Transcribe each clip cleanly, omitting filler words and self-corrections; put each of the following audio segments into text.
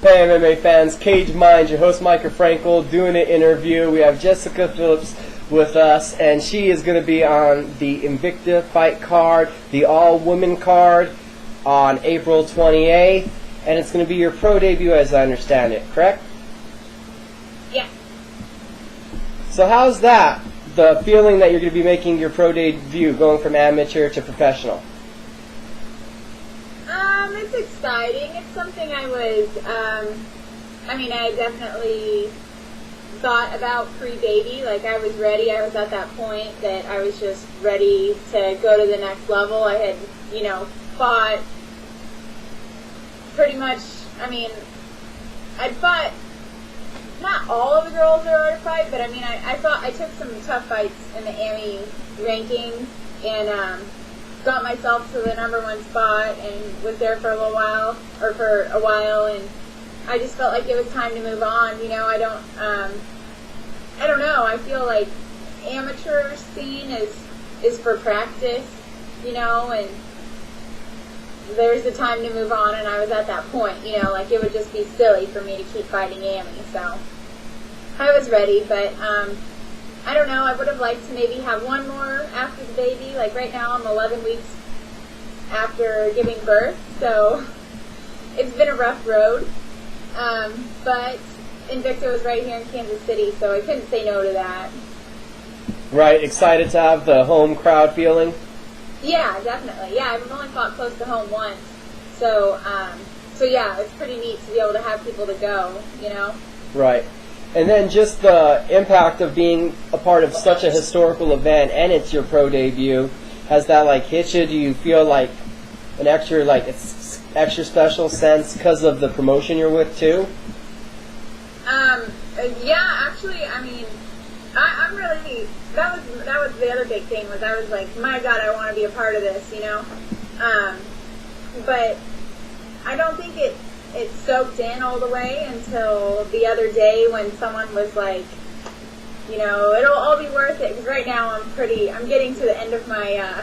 Hey MMA fans, Cage Mind, your host Micah Frankel, doing an interview. We have Jessica Philippus with us, and she is going to be on the Invicta fight card, the all-women card, on April 28th, and it's going to be your pro debut as I understand it, correct? Yeah. So how's that, the feeling that you're going to be making your pro debut, going from amateur to professional? It's exciting. It's something I definitely thought about pre-baby. Like, I was ready. I was at that point that I was just ready to go to the next level. I had, fought pretty much, I'd fought not all of the girls there are to fight, but I took some tough fights in the AMI rankings and got myself to the #1 spot and was there for a while, and I just felt like it was time to move on. I don't know. I feel like amateur scene is for practice, and there's a time to move on, and I was at that point, like it would just be silly for me to keep fighting AMI, so I was ready, but I don't know, I would have liked to maybe have one more after the baby. Like right now I'm 11 weeks after giving birth, so it's been a rough road, but Invicta was right here in Kansas City, so I couldn't say no to that. Right, excited to have the home crowd feeling? Yeah, definitely. Yeah, I've only fought close to home once, so yeah, it's pretty neat to be able to have people to go, Right. And then just the impact of being a part of such a historical event, and it's your pro debut, has that hit you? Do you feel like an extra extra special sense because of the promotion you're with too? Yeah, actually, I'm really, that was the other big thing, was I was like, my God, I want to be a part of this, but I don't think it soaked in all the way until the other day when someone was like, it'll all be worth it, because right now I'm getting to the end of my,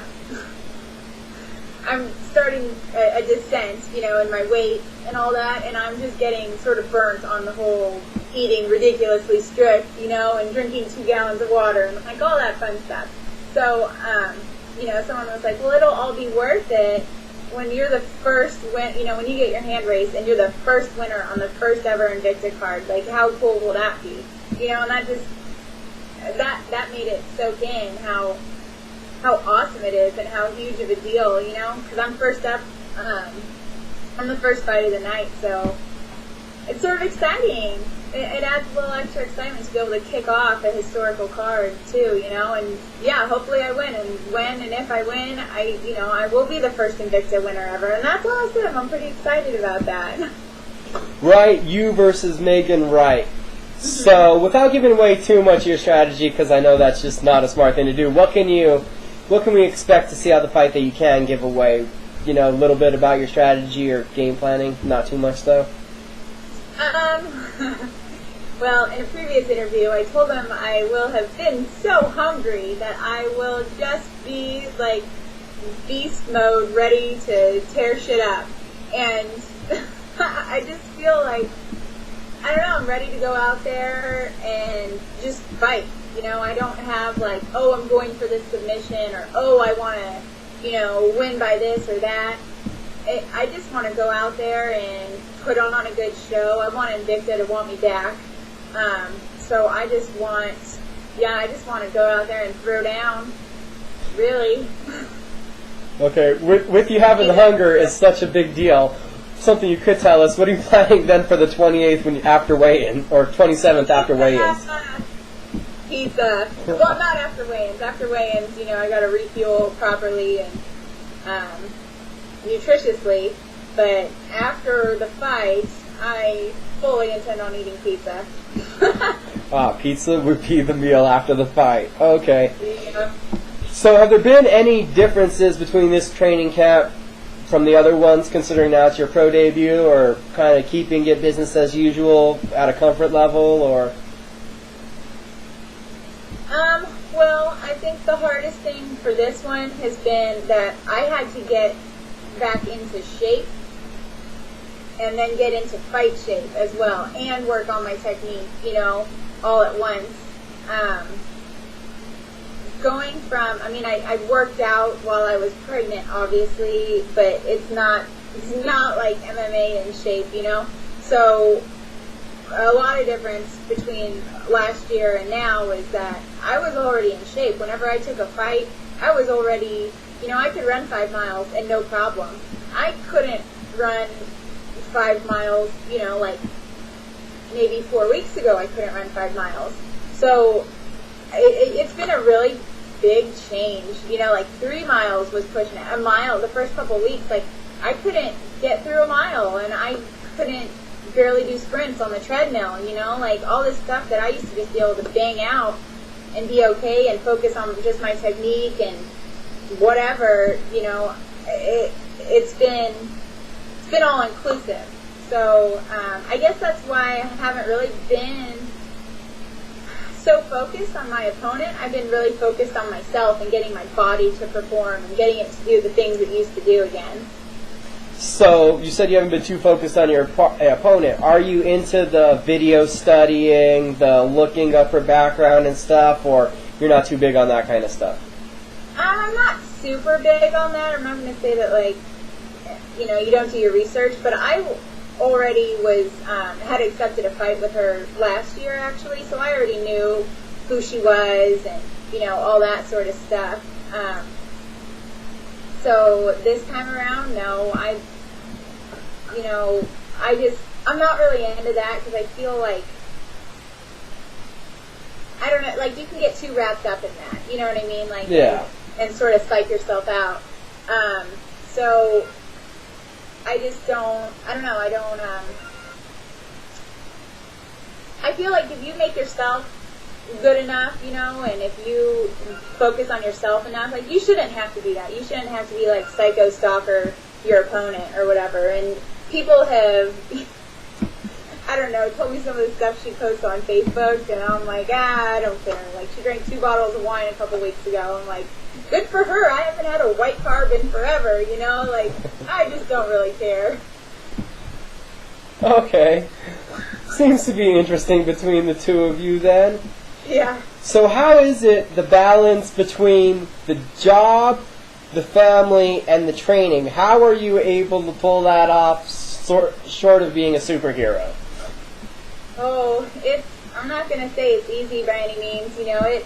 I'm starting a descent, in my weight and all that, and I'm just getting sort of burnt on the whole eating ridiculously strict, and drinking 2 gallons of water and like all that fun stuff. So, someone was like, well, it'll all be worth it when you're the first when you get your hand raised and you're the first winner on the first ever Invicta card. Like, how cool will that be? And that just that made it soak in how awesome it is and how huge of a deal, because I'm first up. I'm the first fight of the night, so it's sort of exciting. It adds a little extra excitement to be able to kick off a historical card too, and yeah, hopefully I win, and when and if I win, I will be the first Invicta winner ever, and that's awesome. I'm pretty excited about that. Right, you versus Megan Wright. So, without giving away too much of your strategy, because I know that's just not a smart thing to do, what can we expect to see out of the fight that you can give away? A little bit about your strategy or game planning, not too much though? Well, in a previous interview, I told them I will have been so hungry that I will just be like beast mode, ready to tear shit up. And I just feel like, I don't know, I'm ready to go out there and just fight. I don't have like, oh, I'm going for this submission, or oh, I want to, win by this or that. I just want to go out there and put on a good show. I want Invicta to want me back. So I just want to go out there and throw down, really. Okay, with you having the hunger is such a big deal. Something you could tell us, what are you planning then for the 28th after weigh-in, or 27th after weigh-ins? Pizza. Well, not after weigh-ins. After weigh-ins, I got to refuel properly and nutritiously. But after the fight, I fully intend on eating pizza. Pizza would be the meal after the fight. Okay. Yeah. So have there been any differences between this training camp from the other ones, considering now it's your pro debut, or kind of keeping it business as usual at a comfort level, or? Well, I think the hardest thing for this one has been that I had to get back into shape and then get into fight shape as well, and work on my technique, all at once. Going from, I worked out while I was pregnant, obviously, but it's not like MMA in shape, So a lot of difference between last year and now is that I was already in shape. Whenever I took a fight, I was already, I could run 5 miles and no problem. I couldn't run 5 miles, like maybe 4 weeks ago I couldn't run 5 miles. So it's been a really big change. Like 3 miles was pushing it. A mile, the first couple of weeks, like I couldn't get through a mile, and I couldn't barely do sprints on the treadmill, like all this stuff that I used to just be able to bang out and be okay and focus on just my technique and whatever, it's been all inclusive. So I guess that's why I haven't really been so focused on my opponent. I've been really focused on myself and getting my body to perform and getting it to do the things it used to do again. So you said you haven't been too focused on your opponent. Are you into the video studying, the looking up her background and stuff, or you're not too big on that kind of stuff? I'm not super big on that. I'm not going to say that, like, you don't do your research, but I already had accepted a fight with her last year, actually, so I already knew who she was and, all that sort of stuff. So this time around, no, I'm not really into that because I feel like, I don't know, like you can get too wrapped up in that, you know what I mean? Like, yeah. And sort of psych yourself out. So I just don't, I feel like if you make yourself good enough, and if you focus on yourself enough, like you shouldn't have to do that. You shouldn't have to be like psycho stalker your opponent or whatever. And people have, I don't know, told me some of the stuff she posts on Facebook, and I'm like, I don't care. Like she drank 2 bottles of wine a couple weeks ago. I'm like, good for her. I haven't had a white carb in forever, like I just don't really care. Okay. Seems to be interesting between the two of you then. Yeah. So how is it the balance between the job, the family, and the training? How are you able to pull that off short of being a superhero? Oh, I'm not going to say it's easy by any means. It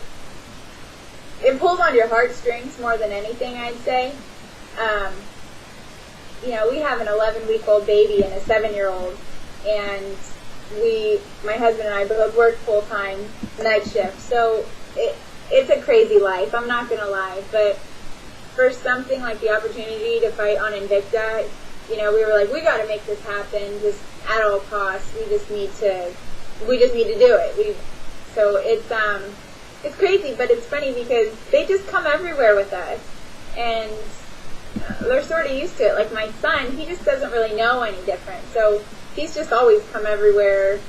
pulls on your heartstrings more than anything, I'd say. We have an 11-week-old baby and a 7-year-old, and my husband and I both work full-time night shift, so it's a crazy life, I'm not going to lie, but for something like the opportunity to fight on Invicta, we were like, we got to make this happen, just at all costs, we just need to do it. So it's crazy, but it's funny because they just come everywhere with us, and they're sort of used to it. Like my son, he just doesn't really know any different, so he's just always come everywhere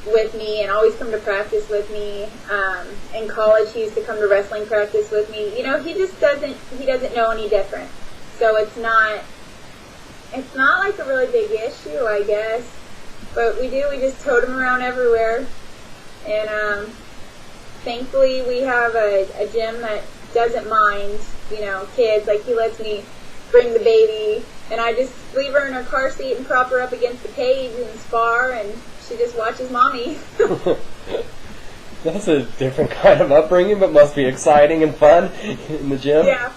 with me and always come to practice with me. In college, he used to come to wrestling practice with me. He just doesn't know any different. So it's not like a really big issue, I guess. But we just tote him around everywhere. And thankfully, we have a gym that doesn't mind, kids. Like, he lets me bring the baby, and I just leave her in her car seat and prop her up against the cage and spar, and she just watches mommy. That's a different kind of upbringing, but must be exciting and fun in the gym. Yeah.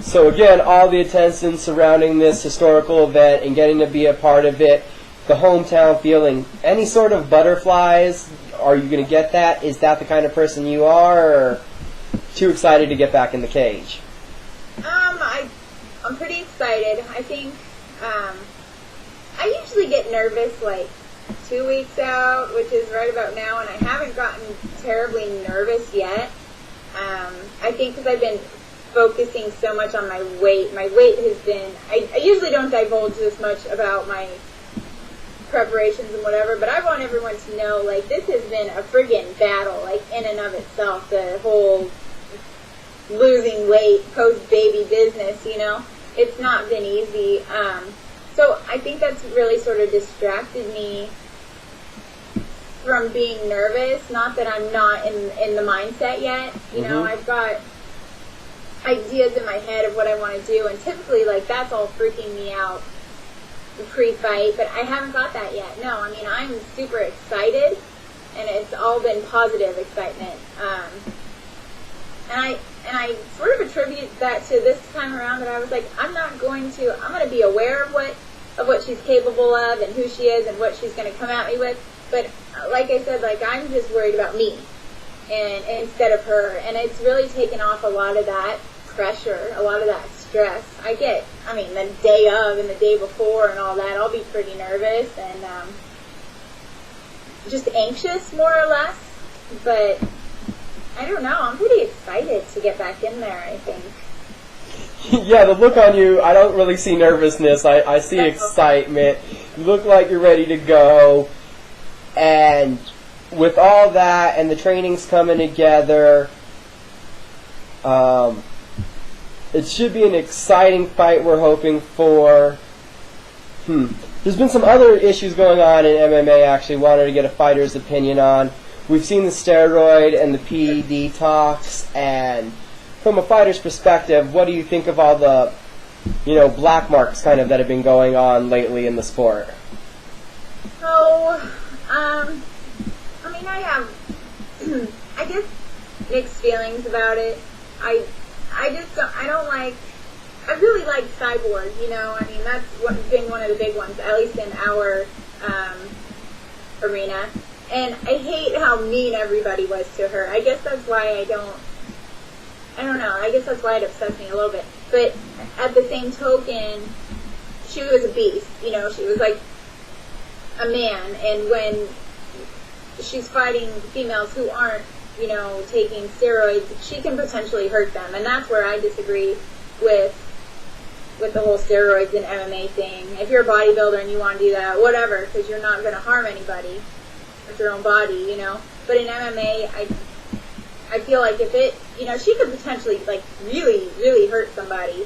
So again, all the attention surrounding this historical event and getting to be a part of it, the hometown feeling, any sort of butterflies, are you going to get that? Is that the kind of person you are, or too excited to get back in the cage? I'm pretty excited. I think I usually get nervous like 2 weeks out, which is right about now, and I haven't gotten terribly nervous yet. I think because I've been focusing so much on my weight. My weight has been, I usually don't divulge this much about my preparations and whatever, but I want everyone to know, like, this has been a friggin' battle, like, in and of itself, the whole losing weight, post-baby business, It's not been easy. So I think that's really sort of distracted me from being nervous. Not that I'm not in the mindset yet. You know, I've got ideas in my head of what I want to do, and typically, like, that's all freaking me out pre-fight, but I haven't got that yet. No, I mean, I'm super excited, and it's all been positive excitement. And I sort of attribute that to this time around, that I was like, I'm going to be aware of what she's capable of and who she is and what she's going to come at me with. But like I said, like, I'm just worried about me and instead of her. And it's really taken off a lot of that pressure, a lot of that stress. The day of and the day before and all that, I'll be pretty nervous and just anxious, more or less. But I don't know, I'm pretty excited to get back in there, I think. Yeah, the look on you, I don't really see nervousness. I see excitement. You look like you're ready to go. And with all that and the trainings coming together, it should be an exciting fight we're hoping for. There's been some other issues going on in MMA, actually, wanted to get a fighter's opinion on. We've seen the steroid and the PED talks, and from a fighter's perspective, what do you think of all the, black marks kind of that have been going on lately in the sport? So, I have, I guess, mixed feelings about it. I really like Cyborg, that's been one of the big ones, at least in our arena. And I hate how mean everybody was to her. I guess that's why I don't know, I guess that's why it upsets me a little bit. But at the same token, she was a beast, she was like a man. And when she's fighting females who aren't, taking steroids, she can potentially hurt them. And that's where I disagree with the whole steroids and MMA thing. If you're a bodybuilder and you want to do that, whatever, because you're not going to harm anybody with your own body, But in MMA, I feel like if it, she could potentially, like, really, really hurt somebody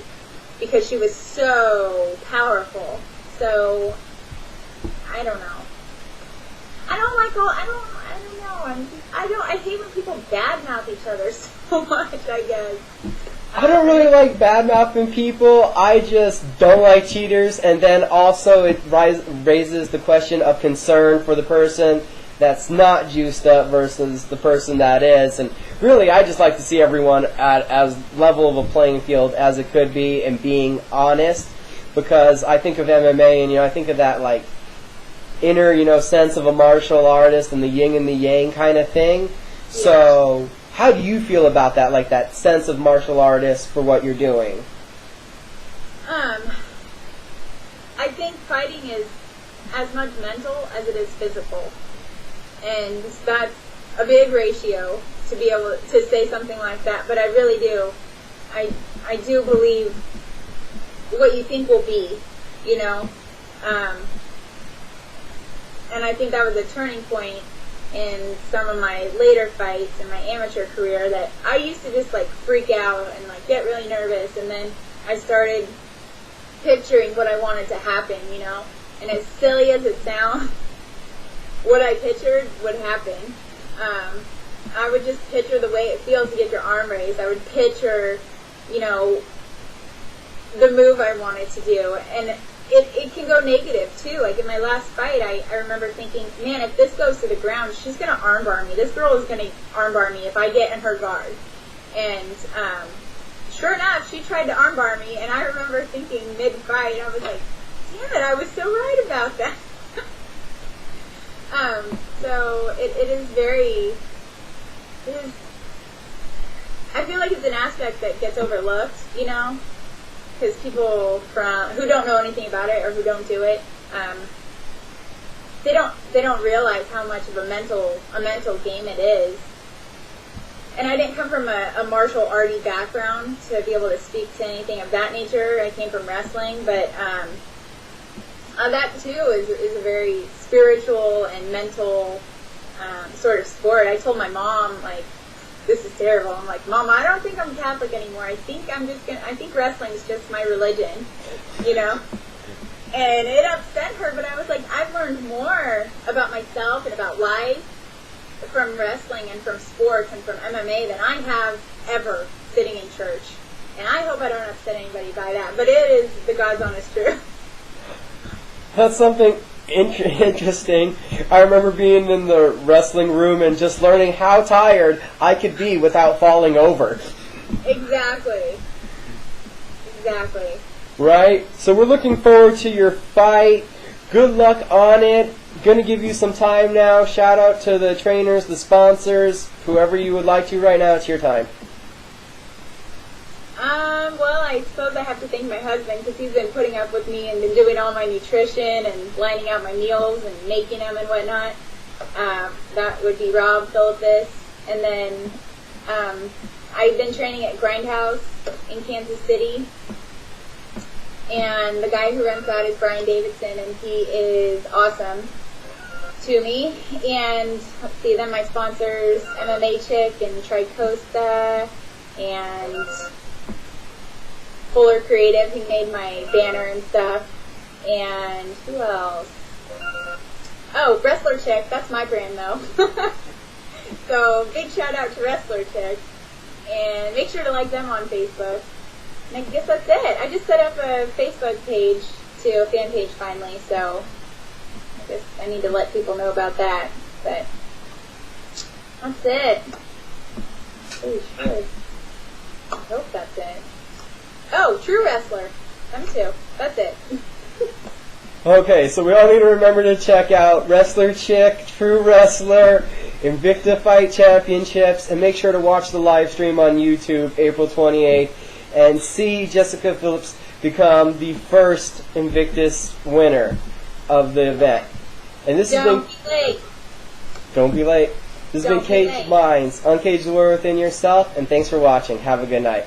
because she was so powerful. So, I don't know. I hate when people badmouth each other so much, I guess. I don't really like bad-mouthing people. I just don't like cheaters. And then also it raises the question of concern for the person that's not juiced up versus the person that is. And really, I just like to see everyone at as level of a playing field as it could be and being honest. Because I think of MMA and, I think of that, like, inner, sense of a martial artist and the yin and the yang kind of thing. Yeah. So how do you feel about that, like that sense of martial artist for what you're doing? I think fighting is as much mental as it is physical. And that's a big ratio to be able to say something like that. But I really do. I do believe what you think will be, and I think that was a turning point in some of my later fights in my amateur career, that I used to just, like, freak out and, like, get really nervous, and then I started picturing what I wanted to happen, and as silly as it sounds, what I pictured would happen. I would just picture the way it feels to get your arm raised. I would picture, the move I wanted to do, and it can go negative too. Like in my last fight, I remember thinking, man, if this goes to the ground, she's going to armbar me. This girl is going to armbar me if I get in her guard. And sure enough, she tried to armbar me, and I remember thinking mid-fight, I was like, damn it, I was so right about that. So it is very, I feel like it's an aspect that gets overlooked, because people who don't know anything about it or who don't do it, they don't realize how much of a mental game it is. And I didn't come from a martial arty background to be able to speak to anything of that nature. I came from wrestling, but that too is a very spiritual and mental sort of sport. I told my mom, like, this is terrible. I'm like, Mom, I don't think I'm Catholic anymore. I think wrestling is just my religion, And it upset her, but I was like, I've learned more about myself and about life from wrestling and from sports and from MMA than I have ever sitting in church. And I hope I don't upset anybody by that, but it is the God's honest truth. That's something interesting. I remember being in the wrestling room and just learning how tired I could be without falling over. Exactly. Right? So we're looking forward to your fight. Good luck on it. Going to give you some time now. Shout out to the trainers, the sponsors, whoever you would like to right now. It's your time. Well, I suppose I have to thank my husband because he's been putting up with me and been doing all my nutrition and lining out my meals and making them and whatnot. That would be Rob Philippus. And then I've been training at Grindhouse in Kansas City. And the guy who runs that is Brian Davidson, and he is awesome to me. And let's see, then my sponsors, MMA Chick and Tricosta and Fuller Creative, who made my banner and stuff. And who else? Oh, Wrestler Chick, that's my brand though. So big shout out to Wrestler Chick. And make sure to like them on Facebook. And I guess that's it. I just set up a Facebook page, too, a fan page finally, so I guess I need to let people know about that. But that's it. Oh, shit. I hope that's it. Oh, True Wrestler. Them too. That's it. Okay, so we all need to remember to check out Wrestler Chick, True Wrestler, Invicta Fight Championships, and make sure to watch the live stream on YouTube April 28th and see Jessica Philippus become the first Invictus winner of the event. And this has been... Don't be late. Don't be late. This has been Caged Minds. Uncage the War Within Yourself, and thanks for watching. Have a good night.